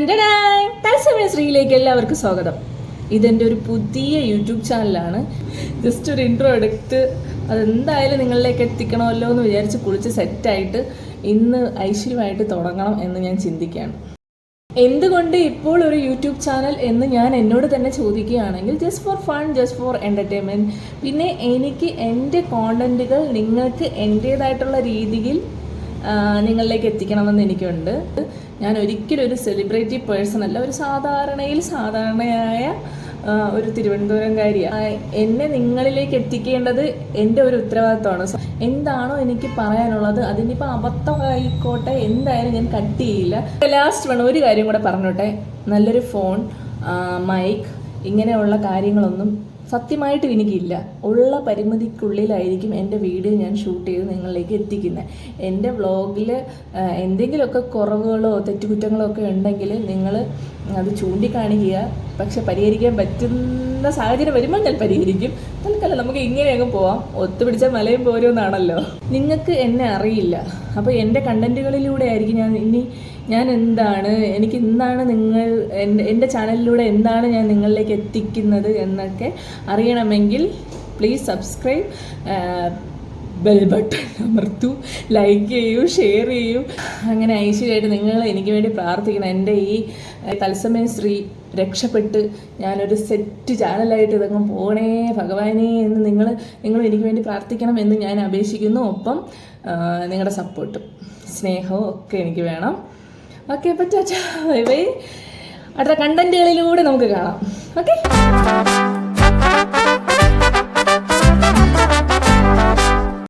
തത്സമയ ശ്രീയിലേക്ക് എല്ലാവർക്കും സ്വാഗതം. ഇതെൻ്റെ ഒരു പുതിയ യൂട്യൂബ് ചാനലാണ്. ജസ്റ്റ് ഒരു ഇൻട്രോ എടുത്ത് അതെന്തായാലും നിങ്ങളിലേക്ക് എത്തിക്കണമല്ലോ എന്ന് വിചാരിച്ച് കുളിച്ച് സെറ്റായിട്ട് ഇന്ന് ഐശ്വര്യമായിട്ട് തുടങ്ങണം എന്ന് ഞാൻ ചിന്തിക്കുകയാണ്. എന്തുകൊണ്ട് ഇപ്പോൾ ഒരു യൂട്യൂബ് ചാനൽ എന്ന് ഞാൻ എന്നോട് തന്നെ ചോദിക്കുകയാണെങ്കിൽ, just for fun, just for entertainment. പിന്നെ എനിക്ക് എൻ്റെ കോണ്ടൻറ്റുകൾ നിങ്ങൾക്ക് എൻ്റേതായിട്ടുള്ള രീതിയിൽ നിങ്ങളിലേക്ക് എത്തിക്കണമെന്ന് എനിക്കുണ്ട്. ഞാൻ ഒരിക്കലും ഒരു സെലിബ്രിറ്റി പേഴ്സൺ അല്ല, ഒരു സാധാരണയായ ഒരു തിരുവനന്തപുരംകാരിയാണ്. എന്നെ നിങ്ങളിലേക്ക് എത്തിക്കേണ്ടത് എൻ്റെ ഒരു ഉത്തരവാദിത്തമാണ്. എന്താണോ എനിക്ക് പറയാനുള്ളത്, അതിനിപ്പോൾ അബദ്ധമായിക്കോട്ടെ, എന്തായാലും ഞാൻ കട്ട് ചെയ്യില്ല. ലാസ്റ്റ് വേണം ഒരു കാര്യം കൂടെ പറഞ്ഞോട്ടെ. നല്ലൊരു ഫോൺ, മൈക്ക്, ഇങ്ങനെയുള്ള കാര്യങ്ങളൊന്നും സത്യമായിട്ടും എനിക്കില്ല. ഉള്ള പരിമിതിക്കുള്ളിലായിരിക്കും എൻ്റെ വീഡിയോ ഞാൻ ഷൂട്ട് ചെയ്ത് നിങ്ങളിലേക്ക് എത്തിക്കുന്നത്. എൻ്റെ വ്ളോഗിൽ എന്തെങ്കിലുമൊക്കെ കുറവുകളോ തെറ്റുകുറ്റങ്ങളോ ഒക്കെ ഉണ്ടെങ്കിൽ നിങ്ങൾ അത് ചൂണ്ടിക്കാണിക്കുക. പക്ഷെ പരിഹരിക്കാൻ പറ്റുന്ന സാഹചര്യം വരുമ്പോൾ ഞാൻ പരിഹരിക്കും. തൽക്കാലം നമുക്ക് ഇങ്ങനെ അങ്ങ് പോവാം. ഒത്തുപിടിച്ച മലയും പോരുമെന്നാണല്ലോ. നിങ്ങൾക്ക് എന്നെ അറിയില്ല, അപ്പോൾ എൻ്റെ കണ്ടൻറ്റുകളിലൂടെ ആയിരിക്കും ഞാൻ എന്താണ്, എനിക്ക് എന്താണ് നിങ്ങൾ എൻ്റെ ചാനലിലൂടെ എന്താണ് ഞാൻ നിങ്ങളിലേക്ക് എത്തിക്കുന്നത് എന്നൊക്കെ അറിയണമെങ്കിൽ പ്ലീസ് സബ്സ്ക്രൈബ്, ബെൽ ബട്ടൺ അമർത്തൂ, ലൈക്ക് ചെയ്യൂ, ഷെയർ ചെയ്യൂ. അങ്ങനെ ഐശ്വര്യമായിട്ട് നിങ്ങൾ എനിക്ക് വേണ്ടി പ്രാർത്ഥിക്കണം. എൻ്റെ ഈ തത്സമയ ശ്രീ രക്ഷപ്പെട്ട് ഞാനൊരു സെറ്റ് ചാനലായിട്ട് ഇതങ്ങ് പോണേ ഭഗവാനെ എന്ന് നിങ്ങൾ എനിക്ക് വേണ്ടി പ്രാർത്ഥിക്കണം എന്ന് ഞാൻ അപേക്ഷിക്കുന്നു. ഒപ്പം നിങ്ങളുടെ സപ്പോർട്ടും സ്നേഹവും ഒക്കെ എനിക്ക് വേണം. ഓക്കെ, പറ്റാ ബൈ ബൈ. അടുത്ത കണ്ടൻറ്റുകളിലൂടെ നമുക്ക് കാണാം. ഓക്കെ.